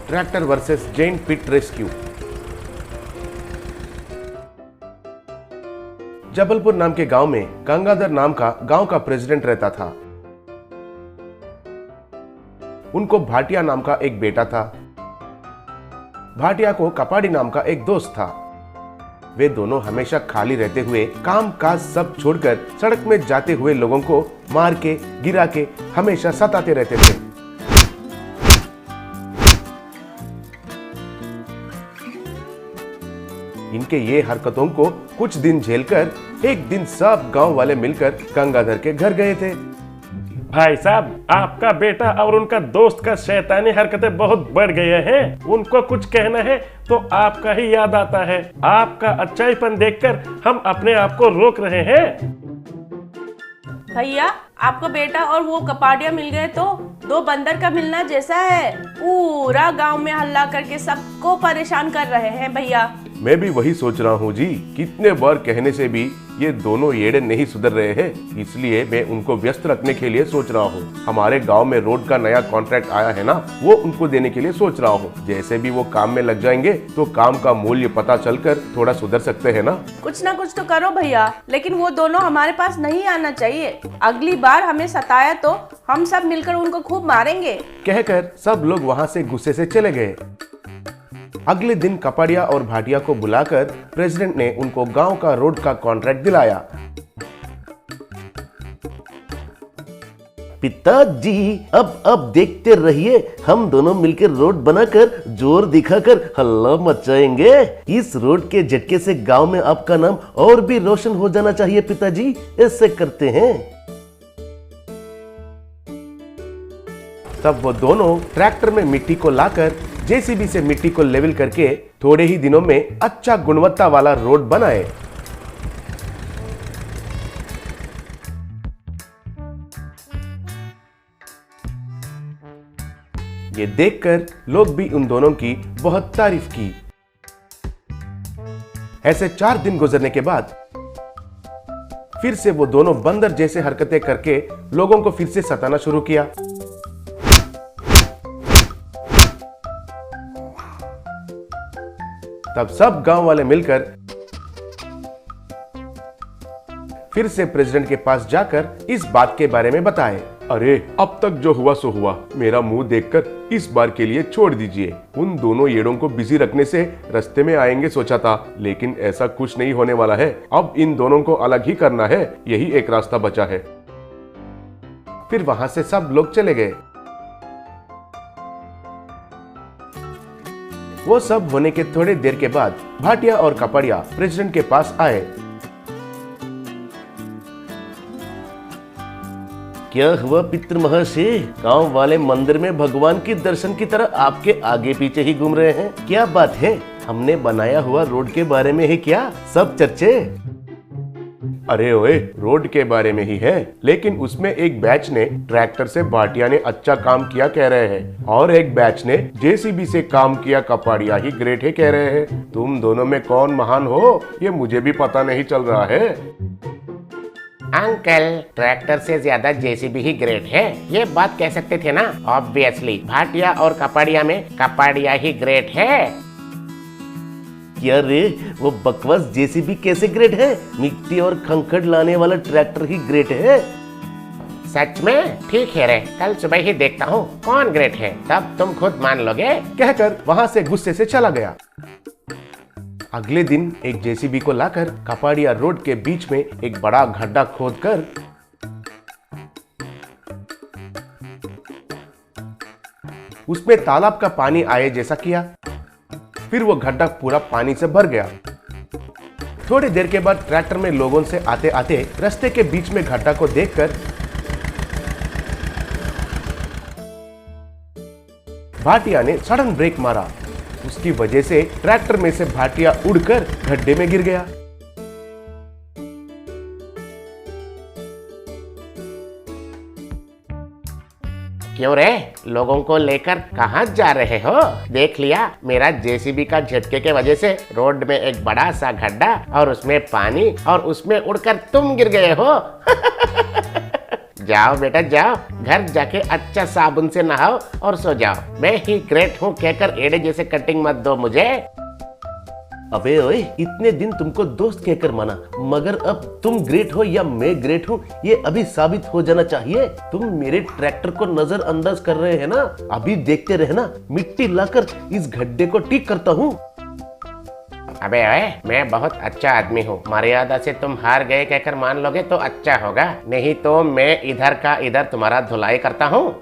Tractor versus giant पिट rescue. Jabalpur नाम के गांव में गंगाधर नाम का गांव का प्रेसिडेंट रहता था। उनको भाटिया नाम का एक बेटा था। भाटिया को कपाड़ी नाम का एक दोस्त था। वे दोनों हमेशा खाली रहते हुए काम काज सब छोड़कर सड़क में जाते हुए लोगों को मार के गिरा के हमेशा सताते रहते थे। इनके ये हरकतों को कुछ दिन झेलकर एक दिन सब गांव वाले मिलकर गंगाधर के घर गए थे। भाई साहब, आपका बेटा और उनका दोस्त का शैतानी हरकतें बहुत बढ़ गए हैं। उनको कुछ कहना है तो आपका ही याद आता है। आपका अच्छाईपन देखकर हम अपने आप को रोक रहे हैं। भैया, आपका बेटा और वो कपाड़िया मिल गए तो दो बंदर का मिलना जैसा है। पूरा गांव में हल्ला करके सबको परेशान कर रहे हैं भैया। मैं भी वही सोच रहा हूँ जी। कितने बार कहने से भी ये दोनों येड़े नहीं सुधर रहे हैं, इसलिए मैं उनको व्यस्त रखने के लिए सोच रहा हूँ। हमारे गांव में रोड का नया कॉन्ट्रैक्ट आया है ना, वो उनको देने के लिए सोच रहा हूँ। जैसे भी वो काम में लग जाएंगे तो काम का मूल्य पता चलकर थोड़ा सुधर सकते हैं ना। कुछ ना कुछ तो करो भैया, लेकिन वो दोनों हमारे पास नहीं आना चाहिए। अगली बार हमें सताया तो हम सब मिलकर उनको खूब मारेंगे। कहकर सब लोग वहाँ से गुस्से से चले गए। अगले दिन कपाड़िया और भाटिया को बुलाकर प्रेसिडेंट ने उनको गांव का रोड का कॉन्ट्रैक्ट दिलाया। पिताजी, अब देखते रहिए, हम दोनों मिलकर रोड बनाकर जोर दिखाकर हल्ला मचाएंगे। इस रोड के झटके से गांव में आपका नाम और भी रोशन हो जाना चाहिए पिताजी। ऐसे करते हैं। तब वो दोनों ट्रैक्टर में मिट्टी को लाकर जेसीबी से मिट्टी को लेवल करके थोड़े ही दिनों में अच्छा गुणवत्ता वाला रोड बनाए। ये देखकर लोग भी उन दोनों की बहुत तारीफ की। ऐसे 4 दिन गुजरने के बाद फिर से वो दोनों बंदर जैसे हरकतें करके लोगों को फिर से सताना शुरू किया। तब सब गांव वाले मिलकर फिर से प्रेसिडेंट के पास जाकर इस बात के बारे में बताए। अरे, अब तक जो हुआ सो हुआ। मेरा मुंह देखकर इस बार के लिए छोड़ दीजिए। उन दोनों येड़ों को बिजी रखने से रास्ते में आएंगे सोचा था, लेकिन ऐसा कुछ नहीं होने वाला है। अब इन दोनों को अलग ही करना है, यही एक रास्ता बचा है। फिर वहां से सब लोग चले गए। वो सब होने के थोड़ी देर के बाद भाटिया और कपाड़िया प्रेसिडेंट के पास आए। क्या हुआ पितृ महर्षि? गांव वाले मंदिर में भगवान के दर्शन की तरह आपके आगे पीछे ही घूम रहे हैं। क्या बात है? हमने बनाया हुआ रोड के बारे में है क्या सब चर्चे? अरे ओए, रोड के बारे में ही है, लेकिन उसमें एक बैच ने ट्रैक्टर से भाटिया ने अच्छा काम किया कह रहे हैं, और एक बैच ने जेसीबी से काम किया कपाड़िया ही ग्रेट है कह रहे हैं। तुम दोनों में कौन महान हो ये मुझे भी पता नहीं चल रहा है। अंकल, ट्रैक्टर से ज्यादा जेसीबी ही ग्रेट है, ये बात कह सकते थे ना। ऑब्वियसली भाटिया और कपाड़िया में कपाड़िया ही ग्रेट है। क्या रे, वो बकवास जेसीबी कैसे ग्रेट है? मिट्टी और कंकड़ लाने वाला ट्रैक्टर ही ग्रेट है। सच में? ठीक है रे, कल सुबह ही देखता हूँ कौन ग्रेट है, तब तुम खुद मान लोगे। कहकर वहां से गुस्से से चला गया। अगले दिन एक जेसीबी को लाकर कपाड़िया रोड के बीच में एक बड़ा गड्ढा खोदकर उसमें तालाब का पानी आए जैसा किया। फिर वो गड्ढा पूरा पानी से भर गया। थोड़ी देर के बाद ट्रैक्टर में लोगों से आते आते रास्ते के बीच में गड्ढा को देखकर भाटिया ने सडन ब्रेक मारा। उसकी वजह से ट्रैक्टर में से भाटिया उड़कर गड्ढे में गिर गया। क्यों रे, लोगों को लेकर कहाँ जा रहे हो? देख लिया, मेरा जेसीबी का झटके के वजह से रोड में एक बड़ा सा गड्ढा और उसमें पानी, और उसमें उड़कर तुम गिर गए हो। जाओ बेटा जाओ, घर जाके अच्छा साबुन से नहाओ और सो जाओ। मैं ही ग्रेट हूँ कहकर एड़े जैसे कटिंग मत दो मुझे। अबे ओए, इतने दिन तुमको दोस्त कहकर माना, मगर अब तुम ग्रेट हो या मैं ग्रेट हूँ ये अभी साबित हो जाना चाहिए। तुम मेरे ट्रैक्टर को नजरअंदाज कर रहे हैं ना, अभी देखते रहना, मिट्टी लाकर इस गड्ढे को ठीक करता हूँ। अबे ओए, मैं बहुत अच्छा आदमी हूँ, मर्यादा से तुम हार गए कहकर मान लोगे तो अच्छा होगा, नहीं तो मैं इधर का इधर तुम्हारा धुलाई करता हूँ।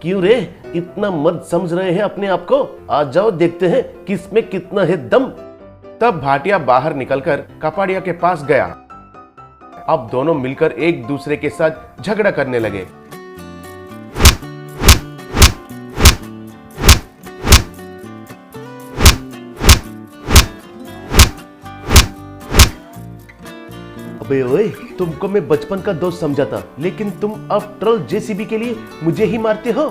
क्यों रे, इतना मत समझ रहे हैं अपने आप को? आ जाओ देखते हैं किसमें कितना है दम। तब भाटिया बाहर निकलकर कपाड़िया के पास गया। अब दोनों मिलकर एक दूसरे के साथ झगड़ा करने लगे। अबे ओए, तुमको मैं बचपन का दोस्त समझा था, लेकिन तुम अब ट्रल जेसीबी के लिए मुझे ही मारते हो।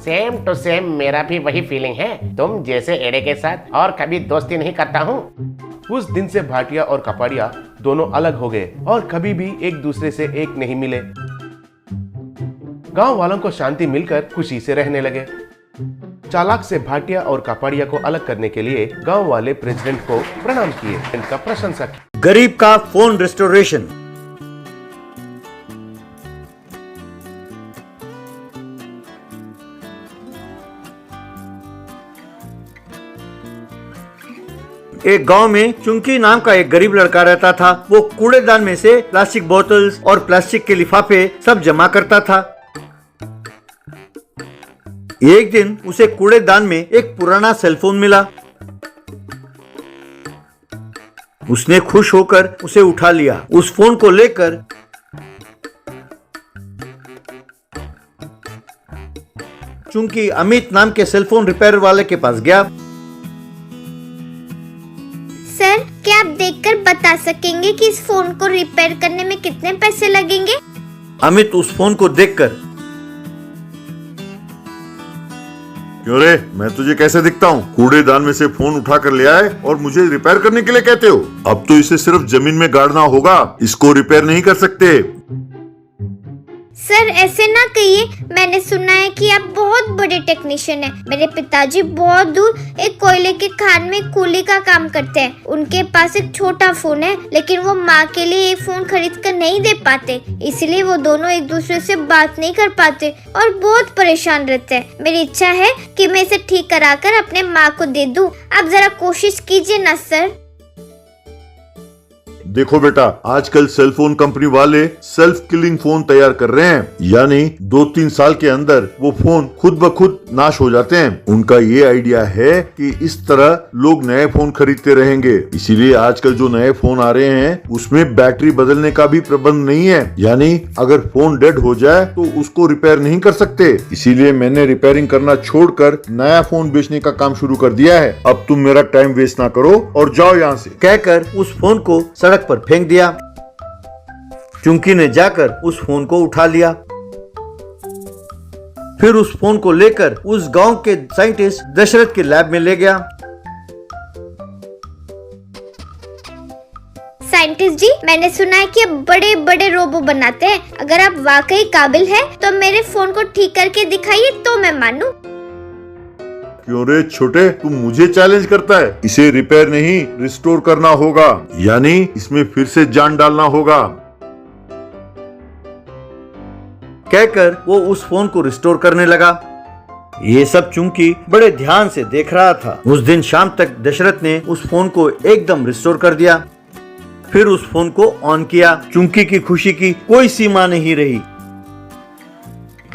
सेम टू सेम, मेरा भी वही फीलिंग है। तुम जैसे एड़े के साथ और कभी दोस्ती नहीं करता हूँ। उस दिन से भाटिया और कपाड़िया दोनों अलग हो गए और कभी भी एक दूसरे से एक नहीं मिले। गांव वालों को शांति मिलकर खुशी से रहने लगे। चालाक से भाटिया और कपाड़िया को अलग करने के लिए गांव वाले प्रेसिडेंट को प्रणाम किए, इनका प्रशंसा की। गरीब का फोन रेस्टोरेशन। एक गांव में चुंकी नाम का एक गरीब लड़का रहता था। वो कूड़ेदान में से प्लास्टिक बोतल्स और प्लास्टिक के लिफाफे सब जमा करता था। एक दिन उसे कूड़ेदान में एक पुराना सेलफोन मिला। उसने खुश होकर उसे उठा लिया। उस फोन को लेकर चूंकि अमित नाम के सेलफोन रिपेयर वाले के पास गया। सर, क्या आप देखकर बता सकेंगे कि इस फोन को रिपेयर करने में कितने पैसे लगेंगे? अमित उस फोन को देखकर, क्यों रे, मैं तुझे कैसे दिखता हूँ? कूड़ेदान में से फोन उठा कर ले आए और मुझे रिपेयर करने के लिए कहते हो? अब तो इसे सिर्फ जमीन में गाड़ना होगा, इसको रिपेयर नहीं कर सकते। सर, ऐसे ना कहिए। मैंने सुना है कि आप बहुत बड़े टेक्नीशियन हैं। मेरे पिताजी बहुत दूर एक कोयले के खान में कूली का काम करते हैं। उनके पास एक छोटा फोन है, लेकिन वो माँ के लिए एक फोन खरीद कर नहीं दे पाते, इसलिए वो दोनों एक दूसरे से बात नहीं कर पाते और बहुत परेशान रहते हैं। मेरी इच्छा है कि मैं इसे ठीक कराकर अपने माँ को दे दूं। आप जरा कोशिश कीजिए ना सर। देखो बेटा, आजकल सेलफोन कंपनी वाले सेल्फ किलिंग फोन तैयार कर रहे हैं, यानी 2-3 साल के अंदर वो फोन खुद ब खुद नाश हो जाते हैं। उनका ये आइडिया है कि इस तरह लोग नए फोन खरीदते रहेंगे, इसीलिए आजकल जो नए फोन आ रहे हैं उसमें बैटरी बदलने का भी प्रबंध नहीं है, यानी अगर फोन डेड हो जाए तो उसको रिपेयर नहीं कर सकते। इसीलिए मैंने रिपेयरिंग करना छोड़कर नया फोन बेचने का काम शुरू कर दिया है। अब तुम मेरा टाइम वेस्ट ना करो और जाओ यहाँ से। कहकर उस फोन को सड़क पर फेंक दिया। चुंकी ने जाकर उस फोन को उठा लिया। फिर उस फोन को लेकर उस गांव के साइंटिस्ट दशरथ के लैब में ले गया। साइंटिस्ट जी, मैंने सुना है कि आप बड़े बड़े रोबो बनाते हैं। अगर आप वाकई काबिल हैं, तो मेरे फोन को ठीक करके दिखाइए तो मैं मानूं। क्यों रे छोटे, तू मुझे चैलेंज करता है? इसे रिपेयर नहीं रिस्टोर करना होगा, यानी इसमें फिर से जान डालना होगा। कहकर वो उस फोन को रिस्टोर करने लगा। ये सब चुंकी बड़े ध्यान से देख रहा था। उस दिन शाम तक दशरथ ने उस फोन को एकदम रिस्टोर कर दिया। फिर उस फोन को ऑन किया। चुंकी की खुशी की कोई सीमा नहीं रही।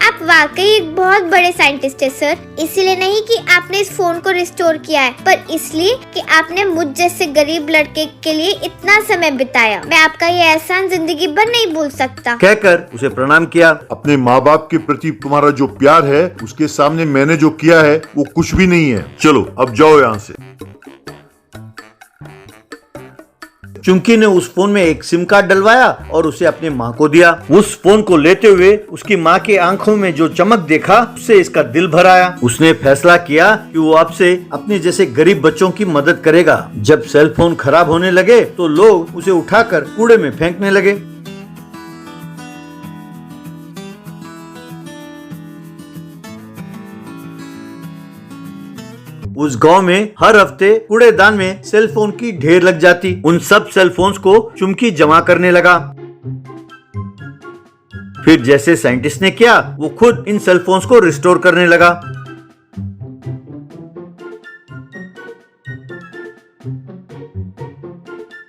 आप वाकई एक बहुत बड़े साइंटिस्ट हैं सर। इसलिए नहीं कि आपने इस फोन को रिस्टोर किया है, पर इसलिए कि आपने मुझ जैसे गरीब लड़के के लिए इतना समय बिताया। मैं आपका ये एहसान जिंदगी भर नहीं भूल सकता। कहकर उसे प्रणाम किया। अपने माँ बाप के प्रति तुम्हारा जो प्यार है उसके सामने मैंने जो किया है वो कुछ भी नहीं है। चलो अब जाओ यहाँ से। चुंकी ने उस फोन में एक सिम कार्ड डलवाया और उसे अपने माँ को दिया। उस फोन को लेते हुए उसकी माँ के आंखों में जो चमक देखा उससे इसका दिल भर आया। उसने फैसला किया कि वो अब से अपने जैसे गरीब बच्चों की मदद करेगा। जब सेल फोन खराब होने लगे तो लोग उसे उठाकर कूड़े में फेंकने लगे। उस गांव में हर हफ्ते कूड़ेदान में सेल फोन की ढेर लग जाती। उन सब सेल फोन्स को चुमकी जमा करने लगा। फिर जैसे साइंटिस्ट ने किया, वो खुद इन सेल फोन्स को रिस्टोर करने लगा।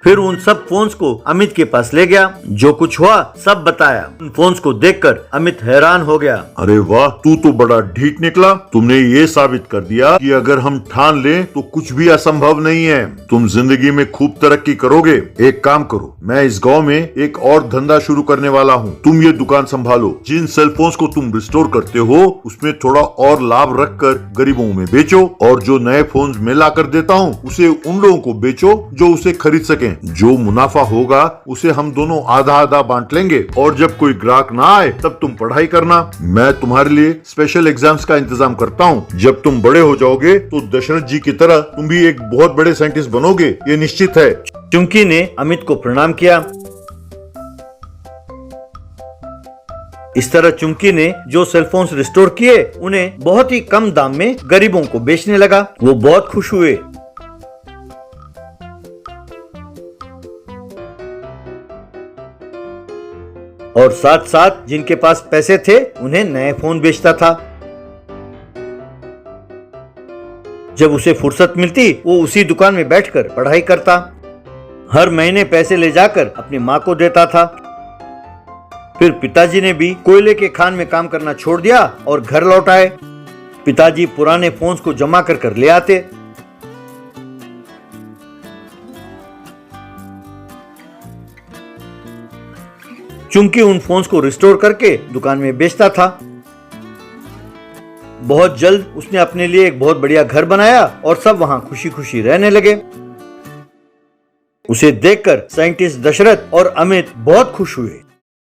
फिर उन सब फोन्स को अमित के पास ले गया। जो कुछ हुआ सब बताया। उन फोन्स को देखकर अमित हैरान हो गया। अरे वाह, तू तो बड़ा ढीठ निकला। तुमने ये साबित कर दिया कि अगर हम ठान लें तो कुछ भी असंभव नहीं है। तुम जिंदगी में खूब तरक्की करोगे। एक काम करो, मैं इस गांव में एक और धंधा शुरू करने वाला हूँ। तुम ये दुकान संभालो। जिन सेल फोन्स को तुम रिस्टोर करते हो उसमें थोड़ा और लाभ रखकर गरीबों में बेचो, और जो नए फोन्स मैं ला कर देता हूँ उसे उन लोगों को बेचो जो उसे खरीद सकें। जो मुनाफा होगा उसे हम दोनों आधा आधा बांट लेंगे, और जब कोई ग्राहक ना आए तब तुम पढ़ाई करना। मैं तुम्हारे लिए स्पेशल एग्जाम्स का इंतजाम करता हूँ। जब तुम बड़े हो जाओगे तो दशरथ जी की तरह तुम भी एक बहुत बड़े साइंटिस्ट बनोगे, ये निश्चित है। चुमकी ने अमित को प्रणाम किया। इस तरह चुमकी ने जो सेलफोन्स रिस्टोर किए उन्हें बहुत ही कम दाम में गरीबों को बेचने लगा। वो बहुत खुश हुए। और साथ साथ जिनके पास पैसे थे उन्हें नए फोन बेचता था। जब उसे फुर्सत मिलती वो उसी दुकान में बैठकर पढ़ाई करता। हर महीने पैसे ले जाकर अपनी माँ को देता था। फिर पिताजी ने भी कोयले के खान में काम करना छोड़ दिया और घर लौट आए। पिताजी पुराने फोन्स को जमा कर ले आते। चुमकी उन फोन्स को रिस्टोर करके दुकान में बेचता था। बहुत जल्द उसने अपने लिए एक बहुत बढ़िया घर बनाया और सब वहां खुशी खुशी रहने लगे। उसे देखकर साइंटिस्ट दशरथ और अमित बहुत खुश हुए।